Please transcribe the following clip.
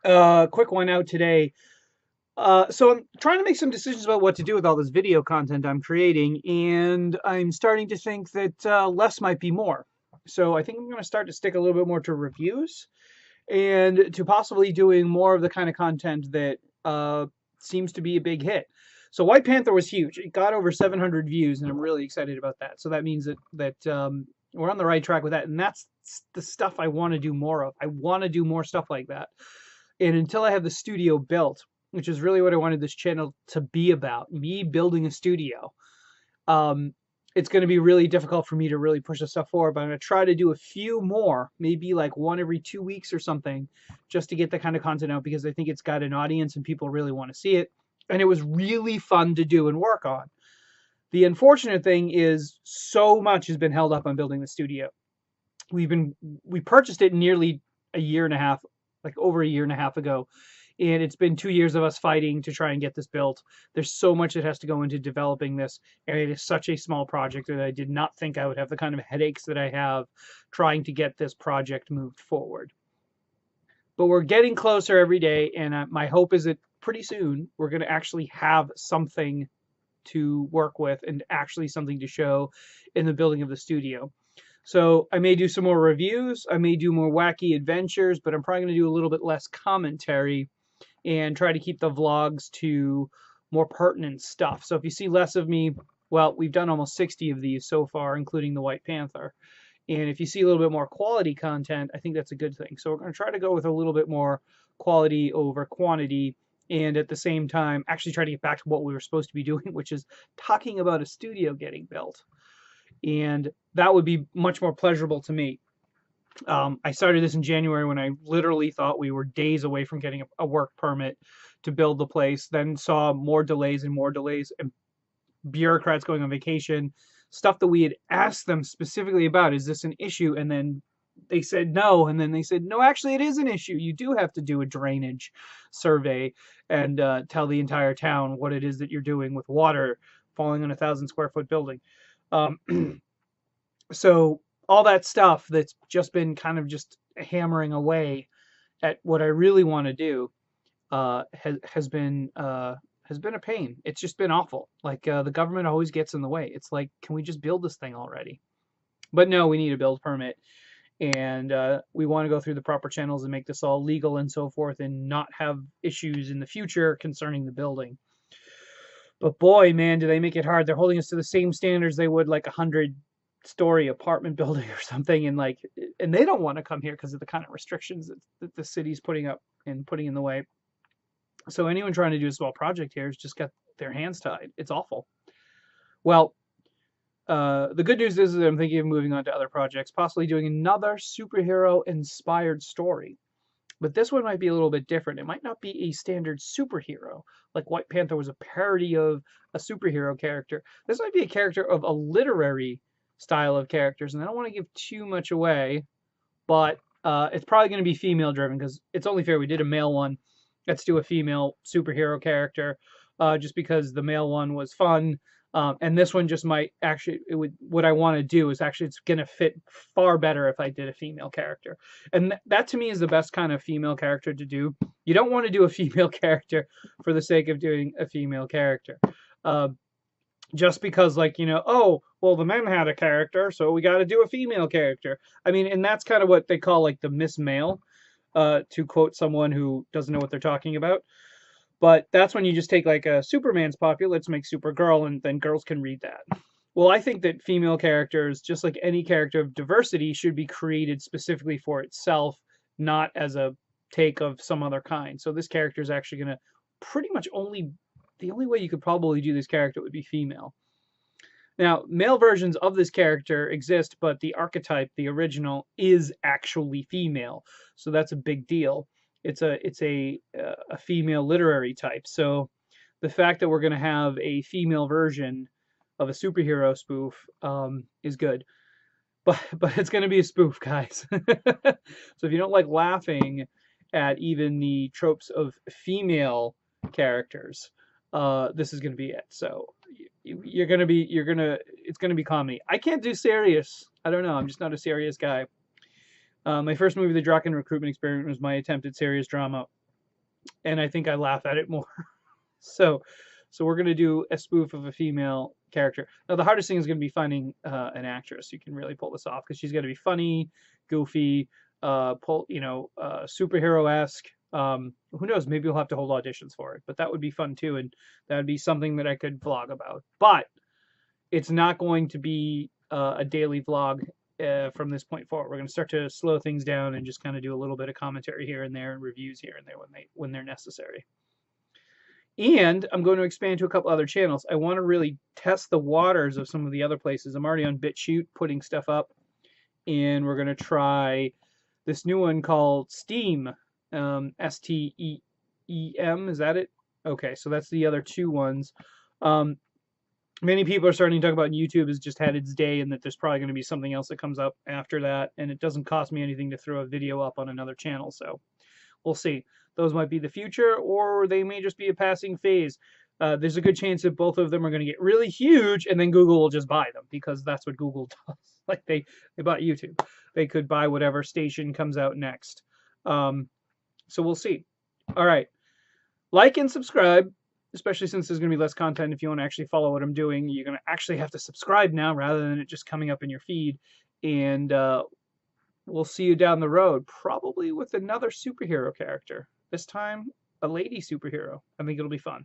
Quick one out today. So I'm trying to make some decisions about what to do with all this video content I'm creating, and I'm starting to think that less might be more. So I think I'm going to start to stick a little bit more to reviews and to possibly doing more of the kind of content that seems to be a big hit. So White Panther was huge. It got over 700 views, and I'm really excited about that. So that means that we're on the right track with that, and that's the stuff I want to do more of. I want to do more stuff like that. And until I have the studio built, which is really what I wanted this channel to be about, me building a studio, um, it's going to be really difficult for me to really push this stuff forward. But I'm going to try to do a few more, maybe like one every 2 weeks or something, just to get the kind of content out because I think it's got an audience and people really want to see it. And it was really fun to do and work on. The unfortunate thing is so much has been held up on building the studio. We purchased it nearly a year and a half, like over a year and a half ago, and it's been 2 years of us fighting to try and get this built. There's so much that has to go into developing this, and it is such a small project that I did not think I would have the kind of headaches that I have trying to get this project moved forward. But we're getting closer every day, and my hope is that pretty soon we're going to actually have something to work with and actually something to show in the building of the studio. So I may do some more reviews, I may do more wacky adventures, but I'm probably going to do a little bit less commentary and try to keep the vlogs to more pertinent stuff. So if you see less of me, well, we've done almost 60 of these so far, including the White Panther. And if you see a little bit more quality content, I think that's a good thing. So we're going to try to go with a little bit more quality over quantity, and at the same time actually try to get back to what we were supposed to be doing, which is talking about a studio getting built. And that would be much more pleasurable to me. I started this in January when I literally thought we were days away from getting a work permit to build the place, then saw more delays and bureaucrats going on vacation, stuff that we had asked them specifically about. Is this an issue? And then they said no. And then they said, no, actually, it is an issue. You do have to do a drainage survey and tell the entire town what it is that you're doing with water falling on a 1,000 square foot building. Um, so all that stuff that's just been kind of just hammering away at what I really want to do has been a pain. It's just been awful. Like the government always gets in the way. It's like, can we just build this thing already? But no, we need a build permit, and we want to go through the proper channels and make this all legal and so forth, and not have issues in the future concerning the building. But boy, man, do they make it hard. They're holding us to the same standards they would like 100-story apartment building or something, and they don't want to come here because of the kind of restrictions that the city's putting up and putting in the way. So anyone trying to do a small project here has just got their hands tied. It's awful. Well, the good news is that I'm thinking of moving on to other projects, possibly doing another superhero-inspired story. But this one might be a little bit different. It might not be a standard superhero, like White Panther was a parody of a superhero character. This might be a character of a literary style of characters, and I don't want to give too much away, but it's probably going to be female driven because it's only fair. We did a male one. Let's do a female superhero character, just because the male one was fun. And this one just might actually, it would, what I want to do is actually, it's going to fit far better if I did a female character. And that to me is the best kind of female character to do. You don't want to do a female character for the sake of doing a female character. Uh, just because, like, oh, well, the men had a character, so we got to do a female character. I mean, and that's kind of what they call like the Miss Male, to quote someone who doesn't know what they're talking about. But that's when you just take like a Superman's popular, let's make Supergirl, and then girls can read that. Well, I think that female characters, just like any character of diversity, should be created specifically for itself, not as a take of some other kind. So this character is actually going to pretty much the only way you could probably do this character would be female. Now, male versions of this character exist, but the archetype, the original, is actually female. So that's a big deal. It's a female literary type. So the fact that we're going to have a female version of a superhero spoof is good. But it's going to be a spoof, guys. So if you don't like laughing at even the tropes of female characters, this is going to be it. So it's going to be comedy. I can't do serious. I don't know. I'm just not a serious guy. My first movie, The Draken Recruitment Experiment, was my attempt at serious drama. and I think I laugh at it more. So, so we're gonna do a spoof of a female character. Now, the hardest thing is gonna be finding an actress who can really pull this off because she's gonna be funny, goofy, superhero-esque. Who knows? Maybe we'll have to hold auditions for it, but that would be fun too, and that would be something that I could vlog about. But it's not going to be a daily vlog from this point forward. We're going to start to slow things down and just kind of do a little bit of commentary here and there and reviews here and there when they're necessary. And I'm going to expand to a couple other channels. I want to really test the waters of some of the other places. I'm already on BitChute putting stuff up, and we're going to try this new one called Steam, STEEM. Is that it? Okay, so that's the other two ones. Many people are starting to talk about YouTube has just had its day and that there's probably going to be something else that comes up after that. And it doesn't cost me anything to throw a video up on another channel. So we'll see. Those might be the future, or they may just be a passing phase. There's a good chance that both of them are going to get really huge and then Google will just buy them because that's what Google does. Like they bought YouTube. They could buy whatever station comes out next. So we'll see. All right. Like and subscribe. Especially since there's going to be less content. If you want to actually follow what I'm doing, you're going to actually have to subscribe now rather than it just coming up in your feed. And we'll see you down the road, probably with another superhero character. This time, a lady superhero. I think it'll be fun.